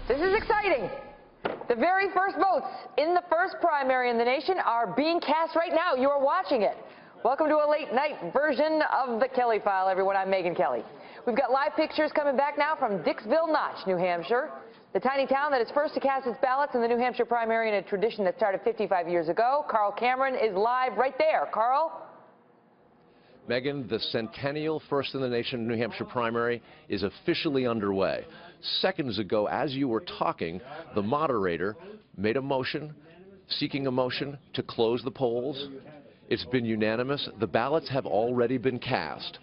This is exciting. The very first votes in the first primary in the nation are being cast right now. You are watching it. Welcome to a late night version of the Kelly File, everyone. I'm Megyn Kelly. We've got live pictures coming back now from Dixville Notch, New Hampshire, the tiny town that is first to cast its ballots in the New Hampshire primary in a tradition that started 55 years ago. Carl Cameron is live right there. Carl? Megyn, the centennial first in the nation New Hampshire primary is officially underway. Seconds ago, as you were talking, the moderator made a motion, seeking a motion to close the polls. It's been unanimous. The ballots have already been cast.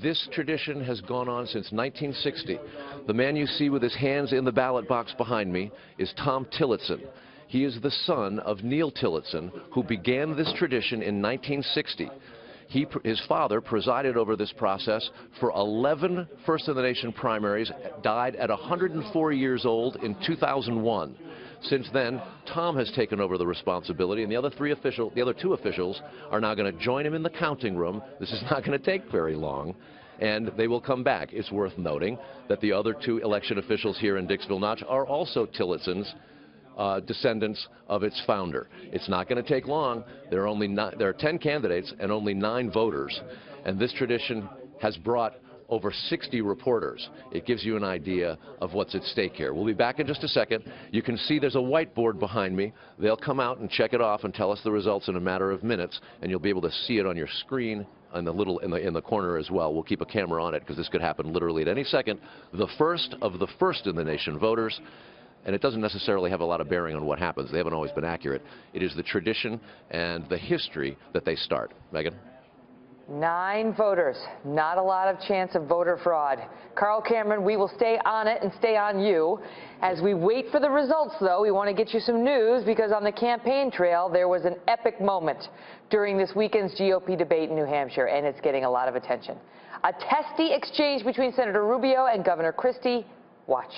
This tradition has gone on since 1960. The man you see with his hands in the ballot box behind me is Tom Tillotson. He is the son of Neil Tillotson, who began this tradition in 1960. His father presided over this process for 11 First-in-the-Nation primaries, died at 104 years old in 2001. Since then, Tom has taken over the responsibility, and the other two officials are now going to join him in the counting room. This is not going to take very long, and they will come back. It's worth noting that the other two election officials here in Dixville Notch are also Tillotson's descendants of its founder. It's not going to take long. There are 10 candidates and only 9 voters, and this tradition has brought over 60 reporters. It gives you an idea of what's at stake here. We'll be back in just a second. You can see there's a whiteboard behind me. They'll come out and check it off and tell us the results in a matter of minutes, and you'll be able to see it on your screen in the corner as well. We'll keep a camera on it because this could happen literally at any second. The first of the first in the nation voters. And it doesn't necessarily have a lot of bearing on what happens. They haven't always been accurate. It is the tradition and the history that they start. Megyn? 9 voters. Not a lot of chance of voter fraud. Carl Cameron, we will stay on it and stay on you. As we wait for the results, though, we want to get you some news because on the campaign trail, there was an epic moment during this weekend's GOP debate in New Hampshire, and it's getting a lot of attention. A testy exchange between Senator Rubio and Governor Christie. Watch.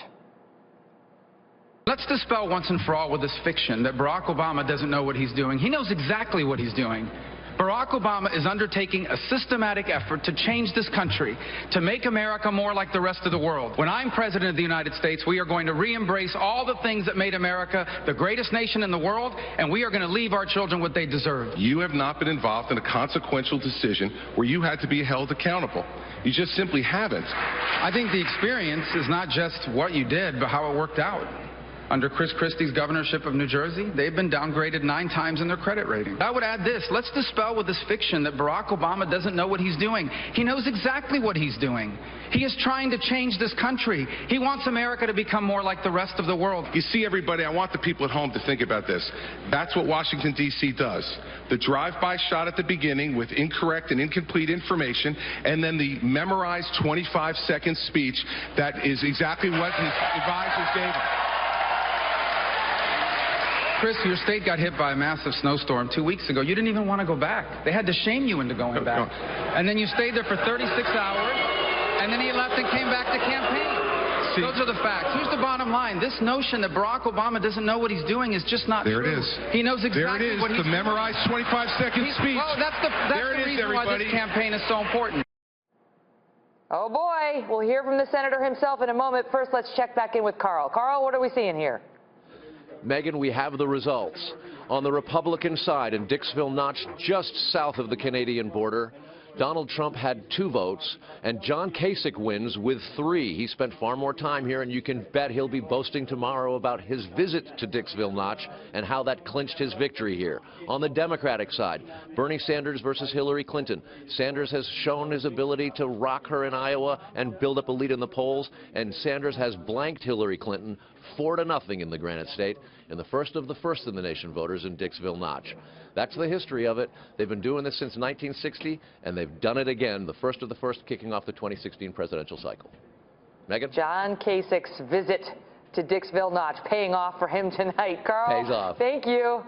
Let's dispel once and for all with this fiction that Barack Obama doesn't know what he's doing. He knows exactly what he's doing. Barack Obama is undertaking a systematic effort to change this country, to make America more like the rest of the world. When I'm president of the United States, we are going to re-embrace all the things that made America the greatest nation in the world, and we are going to leave our children what they deserve. You have not been involved in a consequential decision where you had to be held accountable. You just simply haven't. I think the experience is not just what you did, but how it worked out. Under Chris Christie's governorship of New Jersey, they've been downgraded 9 times in their credit rating. I would add this. Let's dispel with this fiction that Barack Obama doesn't know what he's doing. He knows exactly what he's doing. He is trying to change this country. He wants America to become more like the rest of the world. You see, everybody, I want the people at home to think about this. That's what Washington, D.C. does. The drive-by shot at the beginning with incorrect and incomplete information, and then the memorized 25-second speech that is exactly what his advisors gave him. Chris, your state got hit by a massive snowstorm 2 weeks ago. You didn't even want to go back. They had to shame you into going back. And then you stayed there for 36 hours, and then he left and came back to campaign. See, those are the facts. Here's the bottom line. This notion that Barack Obama doesn't know what he's doing is just not true. There it is. He knows exactly what he's doing. The memorized 25-second speech. Well, that's the reason why this campaign is so important. Oh, boy. We'll hear from the senator himself in a moment. First, let's check back in with Carl. Carl, what are we seeing here? Megyn, we have the results. On the Republican side in Dixville Notch, just south of the Canadian border, Donald Trump had 2 votes, and John Kasich wins with 3. He spent far more time here, and you can bet he'll be boasting tomorrow about his visit to Dixville Notch and how that clinched his victory here. On the Democratic side, Bernie Sanders versus Hillary Clinton. Sanders has shown his ability to rock her in Iowa and build up a lead in the polls, and Sanders has blanked Hillary Clinton 4-0 in the Granite State, and the first of the first in the nation voters in Dixville Notch. That's the history of it. They've been doing this since 1960, and they've done it again, the first of the first, kicking off the 2016 presidential cycle. Megyn? John Kasich's visit to Dixville Notch paying off for him tonight. Carl, pays off. Thank you.